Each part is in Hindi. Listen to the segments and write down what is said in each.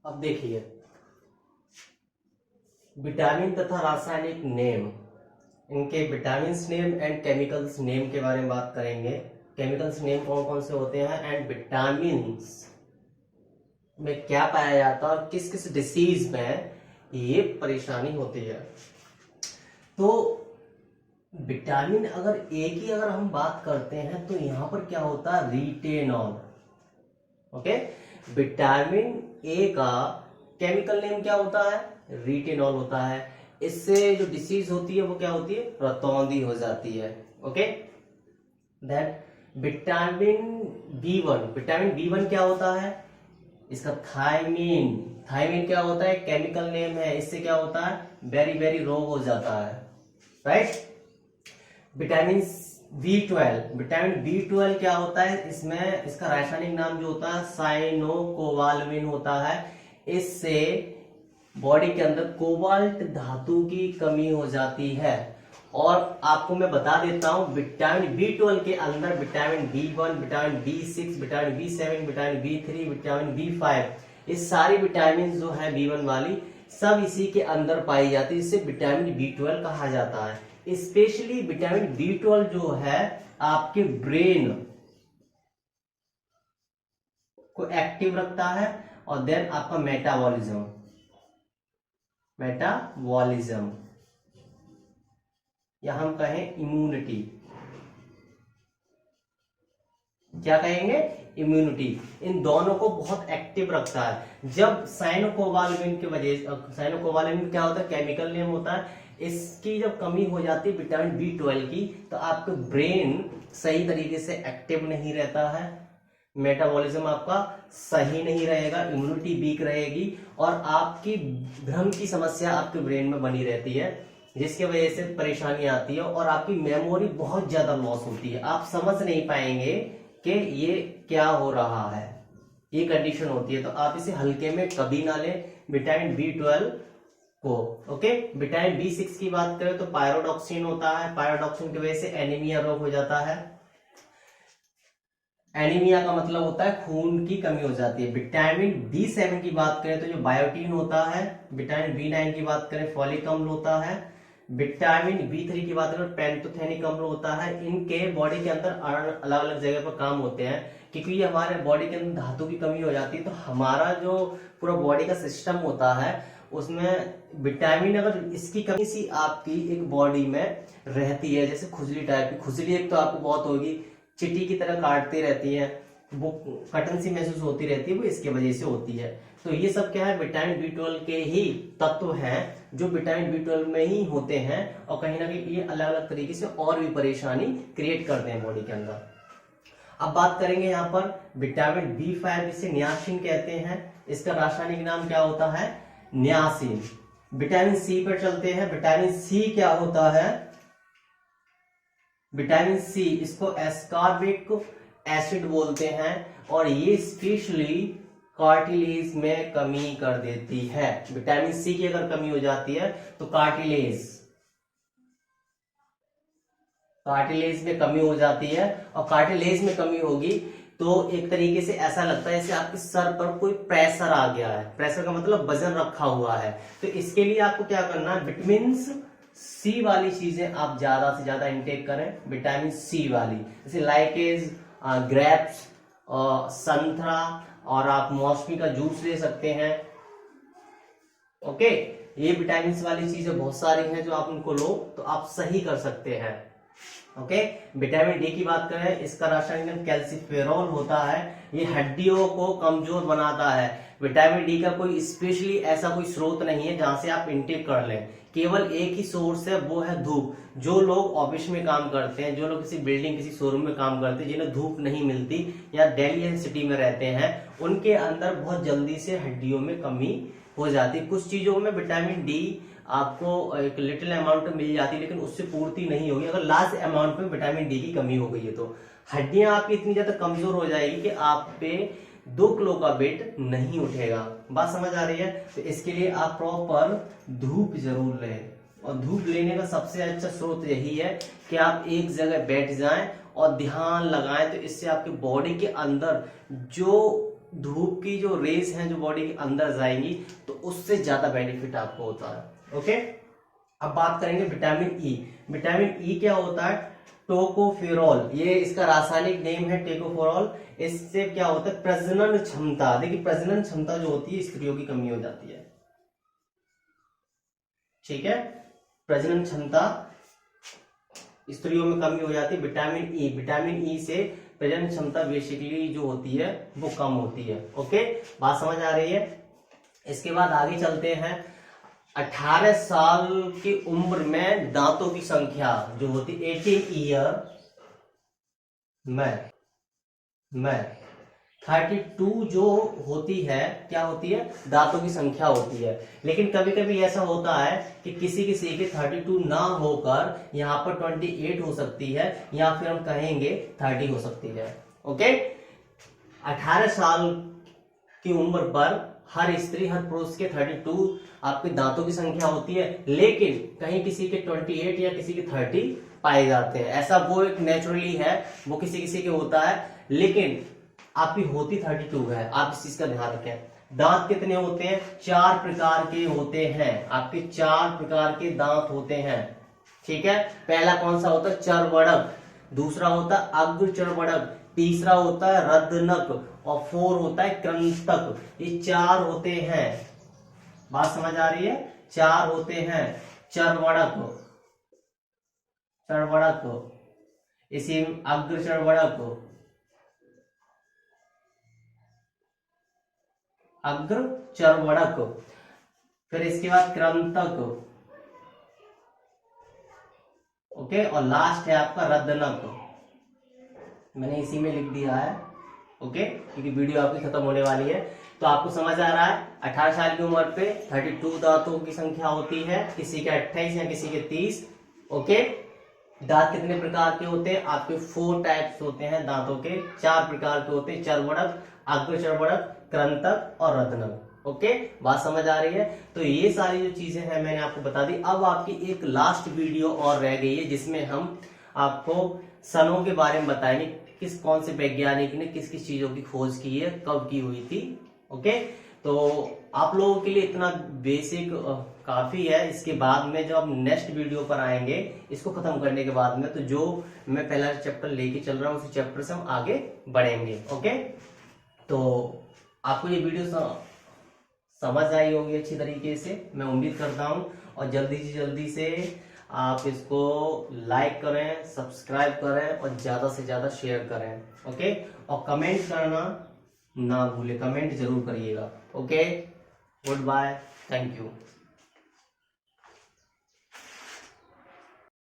अब देखिए, विटामिन तथा रासायनिक नेम, इनके vitamins name and chemicals name के बारे में बात करेंगे। केमिकल्स नेम कौन कौन से होते हैं एंड विटामिन्स में क्या पाया जाता है और किस किस डिसीज में ये परेशानी होती है। तो विटामिन अगर ए की अगर हम बात करते हैं तो यहां पर क्या होता है, रिटेनॉल। ओके, विटामिन ए का केमिकल नेम क्या होता है, रिटेनॉल होता है। इससे जो डिसीज होती है वो क्या होती है, रतौंधी हो जाती है। Okay, then vitamin B one क्या होता है, इसका थायमीन। थायमीन क्या होता है, केमिकल नेम है। इससे क्या होता है, वेरी वेरी रोग हो जाता है, राइट। विटामिन बी ट्वेल्व क्या होता है, इसमें इसका रासायनिक नाम जो होता है साइनोकोबाल्मिन होता है। इससे बॉडी के अंदर कोबाल्ट धातु की कमी हो जाती है। और आपको मैं बता देता हूं, विटामिन बी ट्वेल्व के अंदर vitamin B1, vitamin B6, vitamin बी7, vitamin B3, vitamin B5, ये सारी विटामिन जो है बी1 वाली सब इसी के अंदर पाई जाती है, जिसे विटामिन बी ट्वेल्व कहा जाता है। स्पेशली विटामिन बी ट्वेल्व जो है आपके ब्रेन को एक्टिव रखता है और देन आपका मेटाबॉलिज्म या हम कहें इम्यूनिटी, क्या कहेंगे, इम्यूनिटी, इन दोनों को बहुत एक्टिव रखता है। जब साइनोकोबाल्मिन की वजह, साइनोकोबाल्मिन क्या होता है, केमिकल नेम होता है। इसकी जब कमी हो जाती है विटामिन बी ट्वेल्व की, तो आपका ब्रेन सही तरीके से एक्टिव नहीं रहता है, मेटाबॉलिज्म आपका सही नहीं रहेगा, इम्यूनिटी वीक रहेगी और आपकी भ्रम की समस्या आपके ब्रेन में बनी रहती है, जिसकी वजह से परेशानी आती है और आपकी मेमोरी बहुत ज्यादा लॉस होती है। आप समझ नहीं पाएंगे कि ये क्या हो रहा है, ये कंडीशन होती है। तो आप इसे हल्के में कभी ना लें विटामिन बी ट्वेल्व को। ओके, विटामिन बी6 की बात करें तो पायरोडॉक्सिन होता है। पायरोडॉक्सिन की वजह से एनीमिया रोग हो जाता है। एनीमिया का मतलब होता है खून की कमी हो जाती है। विटामिन बी7 की बात करें तो जो बायोटीन होता है। विटामिन बी9 की बात करें फॉलिक अम्ल होता है। विटामिन बी3 की बात करें पेंटोथेनिक अम्ल होता है। इनके बॉडी के अंदर अलग अलग जगह पर काम होते हैं, क्योंकि ये हमारे बॉडी के अंदर धातु की कमी हो जाती है। तो हमारा जो पूरा बॉडी का सिस्टम होता है उसमें विटामिन, अगर इसकी कमी सी आपकी एक बॉडी में रहती है, जैसे खुजली टाइप की, खुजली एक तो आपको बहुत होगी, चिट्टी की तरह काटती रहती है, वो कटन सी महसूस होती रहती है, वो इसके वजह से होती है। तो ये सब क्या है, विटामिन बी ट्वेल्व के ही तत्व हैं जो विटामिन बी ट्वेल्व में ही होते हैं और कहीं ना कहीं ये अलग अलग तरीके से और भी परेशानी क्रिएट करते हैं बॉडी के अंदर। अब बात करेंगे यहाँ पर विटामिन बी5, जिसे नियासिन कहते हैं। इसका रासायनिक नाम क्या होता है, नियासिन। विटामिन सी पर चलते हैं। विटामिन सी क्या होता है, विटामिन सी, इसको एस्कॉर्बिक एसिड बोलते हैं और ये स्पेशली कार्टिलेज में कमी कर देती है। विटामिन सी की अगर कमी हो जाती है तो कार्टिलेज में कमी हो जाती है और कार्टिलेज में कमी होगी तो एक तरीके से ऐसा लगता है जैसे आपके सर पर कोई प्रेशर आ गया है। प्रेशर का मतलब वजन रखा हुआ है। तो इसके लिए आपको क्या करना है, विटामिन सी वाली चीजें आप ज्यादा से ज्यादा इंटेक करें। विटामिन सी वाली जैसे लाइकेज, ग्रेप्स, संतरा, और आप मौसमी का जूस ले सकते हैं। ओके, ये विटामिन वाली चीजें बहुत सारी हैं जो आप उनको लो तो आप सही कर सकते हैं। ओके, विटामिन डी की बात करें, इसका रासायनिक नाम कैल्सिफेरॉल होता है। ये हड्डियों को कमजोर बनाता है। विटामिन डी का कोई स्पेशली ऐसा कोई स्रोत नहीं है जहां से आप इंटेक कर लें, केवल एक ही सोर्स है, वो है धूप। जो लोग ऑफिस में काम करते हैं, जो लोग किसी बिल्डिंग, किसी शोरूम में काम करते हैं, जिन्हें धूप नहीं मिलती या दिल्ली सिटी में रहते हैं, उनके अंदर बहुत जल्दी से हड्डियों में कमी हो जाती है। कुछ चीजों में विटामिन डी आपको एक लिटिल अमाउंट में मिल जाती है, लेकिन उससे पूर्ति नहीं होगी। अगर लार्ज अमाउंट में विटामिन डी की कमी हो गई है तो हड्डियां आपकी इतनी ज्यादा कमजोर हो जाएगी कि आप पे 2 किलो का वेट नहीं उठेगा। बात समझ आ रही है? तो इसके लिए आप प्रॉपर धूप जरूर लें, और धूप लेने का सबसे अच्छा स्रोत यही है कि आप एक जगह बैठ जाएं और ध्यान लगाएं। तो इससे आपकी बॉडी के अंदर जो धूप की जो रेज हैं जो बॉडी के अंदर जाएंगी तो उससे ज्यादा बेनिफिट आपको होता है। ओके, अब बात करेंगे विटामिन ई। विटामिन ई क्या होता है? टोकोफेरॉल, ये इसका रासायनिक नेम है टोकोफेरॉल। इससे क्या होता है? प्रजनन क्षमता, देखिए प्रजनन क्षमता जो होती है स्त्रियों की कमी हो जाती है। ठीक है, प्रजनन क्षमता स्त्रियों में कमी हो जाती है। विटामिन ई से प्रजनन क्षमता बेसिकली जो होती है वो कम होती है। ओके, बात समझ आ रही है? इसके बाद आगे चलते हैं। 18 साल की उम्र में दांतों की संख्या जो होती है 18 ईयर में 32 जो होती है, क्या होती है? दांतों की संख्या होती है। लेकिन कभी कभी ऐसा होता है कि किसी किसी के 32 ना होकर यहाँ पर 28 हो सकती है, या फिर हम कहेंगे 30 हो सकती है। ओके, 18 साल की उम्र पर हर स्त्री, हर पुरुष के 32 आपके दांतों की संख्या होती है, लेकिन कहीं किसी के 28 या किसी के 30 पाए जाते हैं। ऐसा वो एक नेचुरली है, वो किसी किसी के होता है, लेकिन आपकी होती 32 है। आप इस चीज का ध्यान रखें। दांत कितने होते हैं? 4 प्रकार के होते हैं। आपके 4 प्रकार के दांत होते हैं। ठीक है, पहला कौन सा होता है? चर्वणक, दूसरा होता है अग्रचर्वणक, तीसरा होता है रद्दनक, और 4 होता है कृंतक। ये 4 होते हैं। बात समझ आ रही है? 4 होते हैं। चर्वणक, इसी अग्रचर्वणक, अग्रचर्वणक, फिर इसके बाद कृंतक, ओके, और लास्ट है आपका रद्दनक। मैंने इसी में लिख दिया है, ओके, क्योंकि वीडियो आपकी खत्म होने वाली है। तो आपको समझ आ रहा है? 18 साल की उम्र पे 32 दांतों की संख्या होती है, किसी के 28 या किसी के 30। ओके, दांत कितने प्रकार के होते हैं? आपके 4 टाइप्स होते हैं दांतों के, 4 प्रकार के होते हैं। चर्वणक, अग्रचर्वणक, कृंतक और रद्दनक। ओके, बात समझ आ रही है? तो ये सारी जो चीजें हैं मैंने आपको बता दी। अब आपकी एक लास्ट वीडियो और रह गई है, जिसमें हम आपको सनों के बारे में बताएंगे, कौन से वैज्ञानिक ने किस किस चीजों की खोज की है, कब की हुई थी। ओके, तो आप लोगों के लिए इतना बेसिक काफी है। इसके बाद में जब हम नेक्स्ट वीडियो पर आएंगे, इसको खत्म करने के बाद में, तो जो मैं पहला चैप्टर लेके चल रहा हूँ उसी चैप्टर से हम आगे बढ़ेंगे। ओके, तो आपको ये वीडियो समझ आई होगी अच्छी तरीके से, मैं उम्मीद करता हूँ। और जल्दी से आप इसको लाइक करें, सब्सक्राइब करें और ज्यादा से ज्यादा शेयर करें। ओके, और कमेंट करना ना भूले, कमेंट जरूर करिएगा। Okay, good bye, thank you.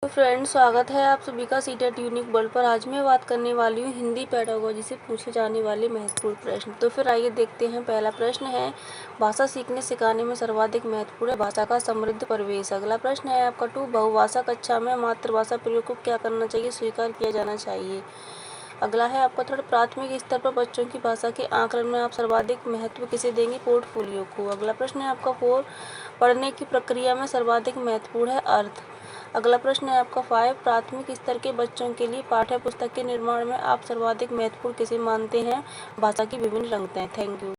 तो फ्रेंड्स, स्वागत है आप सभी का सीटेट यूनिक वर्ल्ड पर। आज मैं बात करने वाली हूँ हिंदी पेडागोजी से पूछे जाने वाले महत्वपूर्ण प्रश्न। तो फिर आइए देखते हैं। पहला प्रश्न है, भाषा सीखने सिखाने में सर्वाधिक महत्वपूर्ण भाषा का समृद्ध परिवेश। अगला प्रश्न है आपका 2, बहुभाषा कक्षा में मातृभाषा प्रयोग को क्या करना चाहिए, स्वीकार किया जाना चाहिए। अगला है आपका 3, प्राथमिक स्तर पर बच्चों की भाषा के आकलन में आप सर्वाधिक महत्व किसे देंगे, पोर्टफोलियो को। अगला प्रश्न है आपका 4, पढ़ने की प्रक्रिया में सर्वाधिक महत्वपूर्ण है अर्थ। अगला प्रश्न है आपका 5, प्राथमिक स्तर के बच्चों के लिए पाठ्य पुस्तक के निर्माण में आप सर्वाधिक महत्वपूर्ण किसे मानते हैं, भाषा की विभिन्न रंगतें। Thank you.